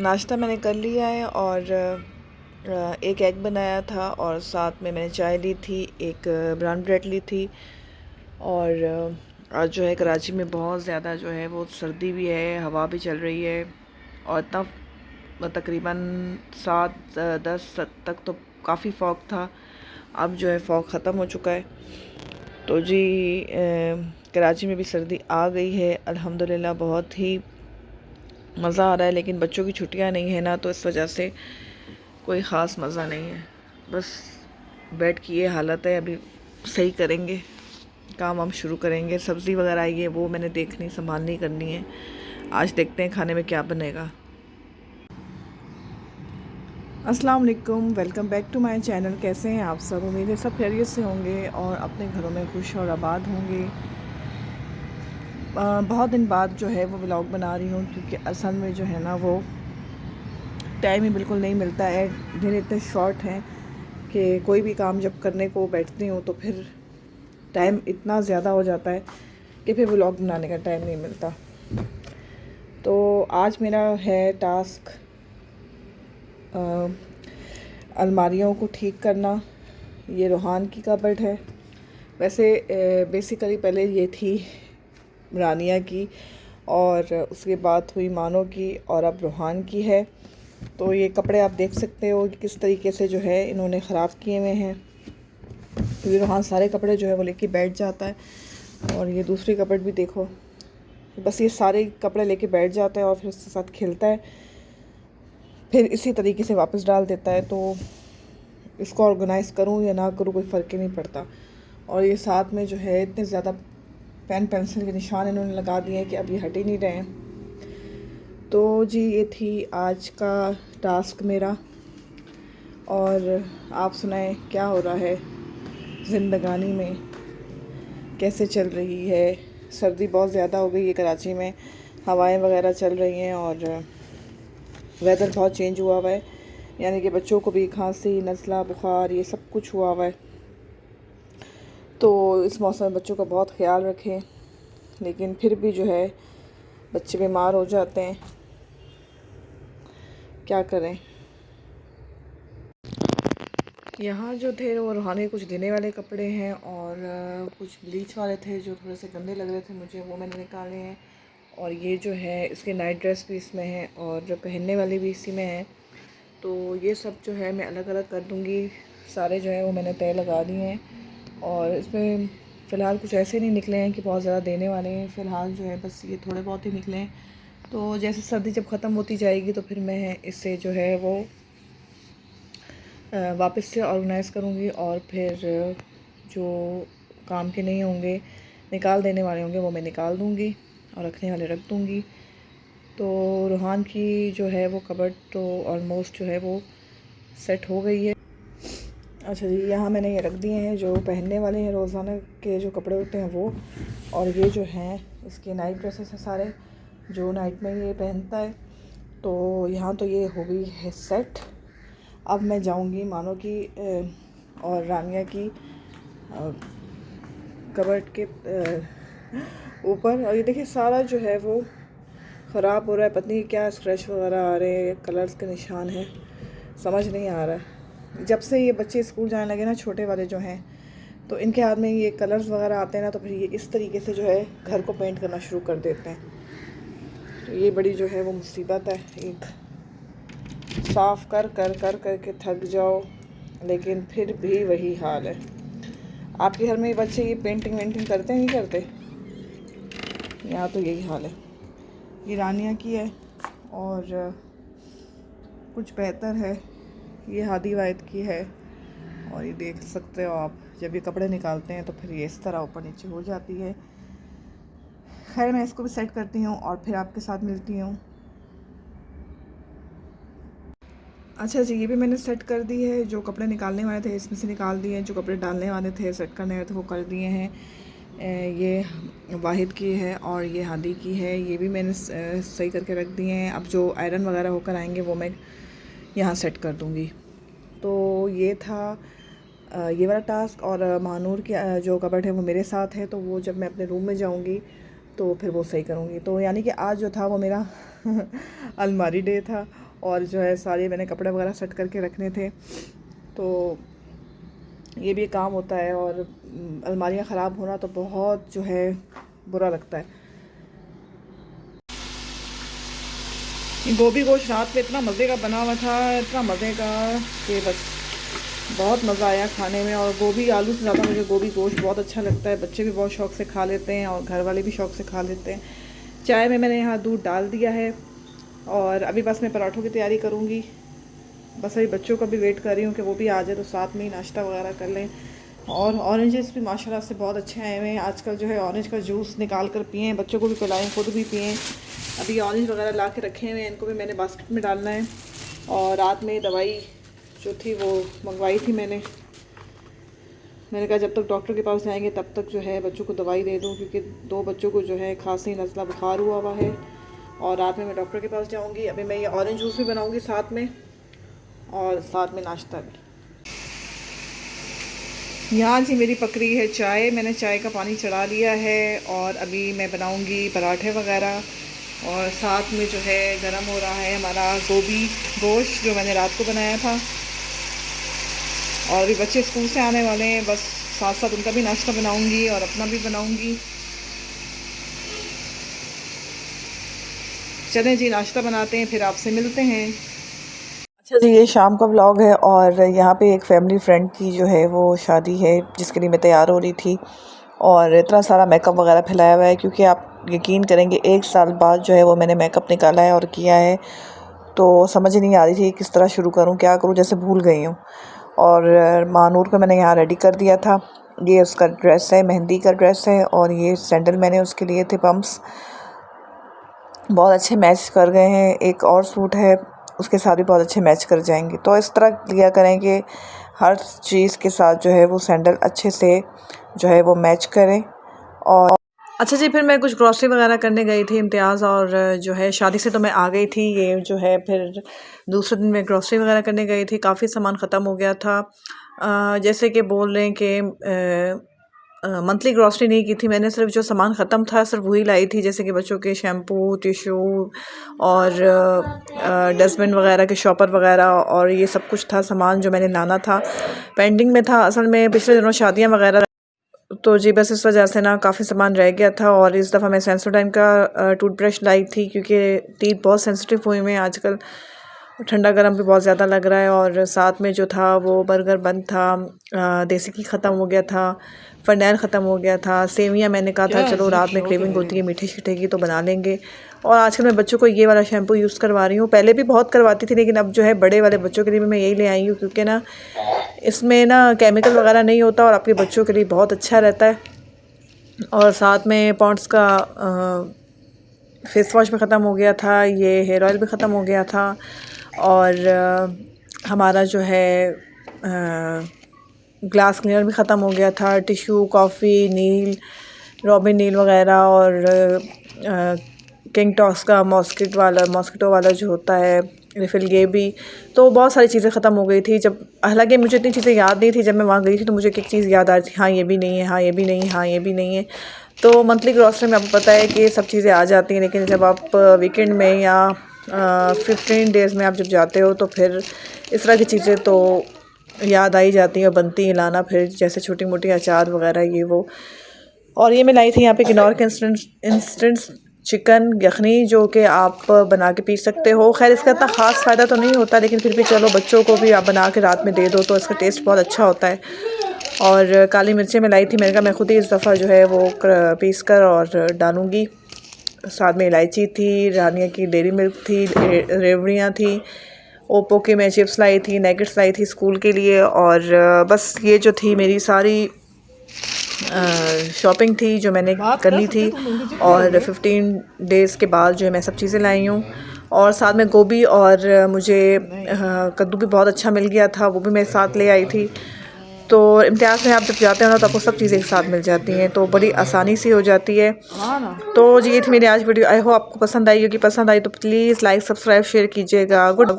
नाश्ता मैंने कर लिया है और एक एग बनाया था और साथ में मैंने चाय ली थी, एक ब्राउन ब्रेड ली थी। और आज जो है कराची में बहुत ज़्यादा जो है वो सर्दी भी है, हवा भी चल रही है और इतना तकरीबन 7-10 तक तो काफ़ी फॉग था। अब जो है फॉग ख़त्म हो चुका है। तो जी कराची में भी सर्दी आ गई है अल्हम्दुलिल्लाह। बहुत ही मज़ा आ रहा है, लेकिन बच्चों की छुट्टियां नहीं है ना, तो इस वजह से कोई ख़ास मज़ा नहीं है। बस बेड की ये हालत है। अभी सही करेंगे, काम हम शुरू करेंगे। सब्ज़ी वगैरह आई है, वो मैंने देखनी संभालनी करनी है। आज देखते हैं खाने में क्या बनेगा। अस्सलाम वालेकुम, welcome back to my channel. कैसे हैं आप सब? उम्मीद है सब खैरियत से होंगे और अपने घरों में खुश और आबाद होंगे। बहुत दिन बाद जो है वो व्लॉग बना रही हूँ, क्योंकि असल में जो है ना वो टाइम ही बिल्कुल नहीं मिलता है। दिन इतने शॉर्ट हैं कि कोई भी काम जब करने को बैठती हूँ तो फिर टाइम इतना ज़्यादा हो जाता है कि फिर व्लॉग बनाने का टाइम नहीं मिलता। तो आज मेरा है टास्क अलमारियों को ठीक करना। ये रोहान की कबर्ड है। वैसे बेसिकली पहले ये थी रानिया की और उसके बाद हुई मानो की और अब रोहान की है। तो ये कपड़े आप देख सकते हो कि किस तरीके से जो है इन्होंने ख़राब किए हुए हैं। तो ये रोहान सारे कपड़े जो है वो लेके बैठ जाता है। और ये दूसरी कपड़े भी देखो, बस ये सारे कपड़े लेके बैठ जाता है और फिर उसके साथ खेलता है, फिर इसी तरीके से वापस डाल देता है। तो इसको ऑर्गेनाइज़ करूँ या ना करूँ कोई फ़र्क ही नहीं पड़ता। और ये साथ में जो है इतने ज़्यादा पेन पेंसिल के निशान इन्होंने लगा दिए हैं कि अब ये हट ही नहीं रहे हैं। तो जी ये थी आज का टास्क मेरा। और आप सुनाएं क्या हो रहा है ज़िंदगानी में, कैसे चल रही है? सर्दी बहुत ज़्यादा हो गई है कराची में, हवाएं वगैरह चल रही हैं और वेदर बहुत चेंज हुआ हुआ है। यानी कि बच्चों को भी खांसी, नज़ला, बुखार ये सब कुछ हुआ हुआ है। तो इस मौसम में बच्चों का बहुत ख्याल रखें, लेकिन फिर भी जो है बच्चे बीमार हो जाते हैं, क्या करें। यहाँ जो थे वो रूहानी कुछ देने वाले कपड़े हैं और कुछ ब्लीच वाले थे जो थोड़े से गंदे लग रहे थे मुझे, वो मैंने निकाले हैं। और ये जो है इसके नाइट ड्रेस भी इसमें है और जो पहनने वाली भी इसी में है। तो ये सब जो है मैं अलग अलग कर दूँगी। सारे जो है वो मैंने तय लगा दिए हैं और इसमें फ़िलहाल कुछ ऐसे नहीं निकले हैं कि बहुत ज़्यादा देने वाले हैं। फ़िलहाल जो है बस ये थोड़े बहुत ही निकले हैं। तो जैसे सर्दी जब ख़त्म होती जाएगी तो फिर मैं इससे जो है वो वापस से ऑर्गेनाइज़ करूँगी और फिर जो काम के नहीं होंगे, निकाल देने वाले होंगे, वो मैं निकाल दूँगी और रखने वाले रख दूँगी। तो रूहान की जो है वो कबर्ड तो ऑलमोस्ट जो है वो सेट हो गई है। अच्छा जी, यहाँ मैंने ये रख दिए हैं जो पहनने वाले हैं, रोज़ाना के जो कपड़े होते हैं वो। और ये जो हैं इसके नाइट ड्रेसेस हैं सारे, जो नाइट में ये पहनता है। तो यहाँ तो ये हो गई है सेट। अब मैं जाऊँगी मानो की और रानिया की कबर्ड के ऊपर। और ये देखिए सारा जो है वो ख़राब हो रहा है, पता नहीं क्या स्क्रैच वगैरह आ रहे हैं, कलर्स के निशान हैं, समझ नहीं आ रहा है। जब से ये बच्चे स्कूल जाने लगे ना, छोटे वाले जो हैं, तो इनके हाथ में ये कलर्स वगैरह आते हैं ना, तो फिर ये इस तरीके से जो है घर को पेंट करना शुरू कर देते हैं। तो ये बड़ी जो है वो मुसीबत है। एक साफ़ कर कर कर करके थक जाओ, लेकिन फिर भी वही हाल है। आपके घर में बच्चे ये पेंटिंग वेंटिंग करते नहीं करते? यहाँ तो यही हाल है। ये रानिया की है और कुछ बेहतर है, ये हादी वाहिद की है। और ये देख सकते हो आप, जब ये कपड़े निकालते हैं तो फिर ये इस तरह ऊपर नीचे हो जाती है। खैर मैं इसको भी सेट करती हूँ और फिर आपके साथ मिलती हूँ। अच्छा जी, ये भी मैंने सेट कर दी है। जो कपड़े निकालने वाले थे इसमें से निकाल दिए हैं, जो कपड़े डालने वाले थे सेट करने वाले थे वो कर दिए हैं। ये वाहिद की है और ये हादी की है, ये भी मैंने सही करके रख दिए हैं। अब जो आयरन वगैरह होकर आएंगे वो मैं यहाँ सेट कर दूँगी। तो ये था ये वाला टास्क। और मानूर की जो कबर्ड है वो मेरे साथ है, तो वो जब मैं अपने रूम में जाऊँगी तो फिर वो सही करूँगी। तो यानी कि आज जो था वो मेरा अलमारी डे था और जो है सारे मैंने कपड़े वगैरह सेट करके रखने थे, तो ये भी काम होता है। और अलमारियाँ ख़राब होना तो बहुत जो है बुरा लगता है। गोभी गोश्त रात में इतना मज़े का बना हुआ था, इतना मज़े का कि बस बहुत मज़ा आया खाने में। और गोभी आलू से ज़्यादा मुझे गोभी गोश्त बहुत अच्छा लगता है। बच्चे भी बहुत शौक़ से खा लेते हैं और घर वाले भी शौक़ से खा लेते हैं। चाय में मैंने यहाँ दूध डाल दिया है और अभी बस मैं पराठों की तैयारी करूँगी। बस अभी बच्चों का भी वेट कर रही हूँ कि वो भी आ जाए तो साथ में ही नाश्ता वगैरह कर लें। और ऑरेंजेस भी माशाल्लाह से बहुत अच्छे आए हुए हैं आजकल। जो है ऑरेंज का जूस निकाल कर पिएँ, बच्चों को भी पिलाएँ, खुद भी पिएँ। अभी ऑरेंज वगैरह ला के रखे हुए हैं, इनको भी मैंने बास्केट में डालना है। और रात में दवाई जो थी वो मंगवाई थी मैंने कहा जब तक डॉक्टर के पास जाएंगे तब तक जो है बच्चों को दवाई दे दूँ, क्योंकि 2 बच्चों को जो है खांसी नज़ला बुखार हुआ है। और रात में मैं डॉक्टर के पास जाऊँगी। अभी मैं ये ऑरेंज जूस भी बनाऊँगी साथ में, और साथ में नाश्ता भी। यहाँ जी मेरी पक रही है चाय, मैंने चाय का पानी चढ़ा लिया है और अभी मैं बनाऊँगी पराठे वगैरह। और साथ में जो है गरम हो रहा है हमारा गोभी गोश्त जो मैंने रात को बनाया था। और अभी बच्चे स्कूल से आने वाले हैं, बस साथ साथ उनका भी नाश्ता बनाऊंगी और अपना भी बनाऊंगी। चलें जी नाश्ता बनाते हैं, फिर आपसे मिलते हैं। अच्छा जी, ये शाम का व्लॉग है और यहाँ पे एक फैमिली फ्रेंड की जो है वो शादी है जिसके लिए मैं तैयार हो रही थी। और इतना सारा मेकअप वगैरह फैलाया हुआ है, क्योंकि आप यकीन करेंगे 1 साल बाद जो है वो मैंने मेकअप निकाला है और किया है। तो समझ ही नहीं आ रही थी किस तरह शुरू करूँ, क्या करूँ, जैसे भूल गई हूँ। और मानूर को मैंने यहाँ रेडी कर दिया था। ये उसका ड्रेस है, मेहंदी का ड्रेस है। और ये सैंडल मैंने उसके लिए थे पम्प्स, बहुत अच्छे मैच कर गए हैं। एक और सूट है उसके साथ भी बहुत अच्छे मैच कर जाएंगे। तो इस तरह लिया करें कि हर चीज़ के साथ जो है वो सैंडल अच्छे से जो है वो मैच करें। और अच्छा जी, फिर मैं कुछ ग्रॉसरी वगैरह करने गई थी इम्तियाज़, और जो है शादी से तो मैं आ गई थी। ये जो है फिर दूसरे दिन मैं ग्रॉसरी वगैरह करने गई थी, काफ़ी सामान ख़त्म हो गया था। जैसे कि बोल रहे हैं कि मंथली ग्रॉसरी नहीं की थी मैंने, सिर्फ जो सामान ख़त्म था सिर्फ वही लाई थी। जैसे कि बच्चों के शैम्पू, टिशू और डस्टबिन वगैरह के शॉपर वगैरह, और ये सब कुछ था सामान जो मैंने लाना था, पेंडिंग में था। असल में पिछले दिनों शादियाँ वगैरह, तो जी बस इस वजह से ना काफ़ी सामान रह गया था। और इस दफ़ा मैं सेंसोडाइन का टूथब्रश लाई थी, क्योंकि टीथ बहुत सेंसिटिव हुए हुए हैं आजकल, ठंडा गर्म भी बहुत ज़्यादा लग रहा है। और साथ में जो था वो बर्गर बन था, देसी घी ख़त्म हो गया था, फरनैल ख़त्म हो गया था, सेवियाँ मैंने कहा था चलो रात में क्रेविंग होती है मीठे शीठे की तो बना लेंगे। और आजकल मैं बच्चों को ये वाला शैम्पू यूज़ करवा रही हूँ, पहले भी बहुत करवाती थी लेकिन अब जो है बड़े वाले बच्चों के लिए भी मैं यही ले आई हूँ, क्योंकि ना इसमें ना केमिकल वगैरह नहीं होता और आपके बच्चों के लिए बहुत अच्छा रहता है। और साथ में पॉन्ड्स का फेस वॉश भी ख़त्म हो गया था, ये हेयर ऑयल भी ख़त्म हो गया था। और हमारा जो है ग्लास क्लीनर भी ख़त्म हो गया था, टिशू, कॉफ़ी, नील, रॉबिन नील वगैरह, और किंग टॉस का मॉस्किटो वाला जो होता है रिफ़िल, ये भी। तो बहुत सारी चीज़ें ख़त्म हो गई थी जब, हालांकि मुझे इतनी चीज़ें याद नहीं थी। जब मैं वहाँ गई थी तो मुझे एक चीज़ याद आ रही थी, हाँ ये भी नहीं है, हाँ ये भी नहीं है, हाँ ये भी नहीं है। तो मंथली ग्रॉसरी में आपको पता है कि सब चीज़ें आ जाती हैं, लेकिन जब आप वीकेंड में या 15 डेज़ में आप जब जाते हो तो फिर इस तरह की चीज़ें तो याद आई जाती हैं, बनती हैं लाना, फिर जैसे छोटी मोटी अचार वगैरह ये वो। और ये मैं लाई थी यहाँ पे किन्नौर के इंस्टेंट चिकन यखनी, जो कि आप बना के पी सकते हो। खैर इसका इतना ख़ास फ़ायदा तो नहीं होता, लेकिन फिर भी चलो बच्चों को भी आप बना के रात में दे दो तो इसका टेस्ट बहुत अच्छा होता है। और काली मिर्चें मैं लाई थी, मैंने कहा मैं खुद ही इस दफ़ा जो है वो पीस कर और डालूँगी। साथ में इलायची थी, रानिया की डेयरी मिल्क थी, रेवड़ियाँ थी, ओप्पो के मैं चिप्स लाई थी, नेगेट्स लाई थी स्कूल के लिए। और बस ये जो थी मेरी सारी शॉपिंग थी जो मैंने करनी थी। और 15 डेज़ के बाद जो है मैं सब चीज़ें लाई हूँ। और साथ में गोभी और मुझे कद्दू भी बहुत अच्छा मिल गया था, वो भी मैं साथ ले आई थी। तो इम्तियाज़ में आप जब जाते हो ना तो आपको सब चीज़ें एक साथ मिल जाती हैं, तो बड़ी आसानी से हो जाती है। तो ये थी मेरी आज वीडियो, आई होप आपको पसंद आई होगी। पसंद आई तो प्लीज़ लाइक सब्सक्राइब शेयर कीजिएगा। गुड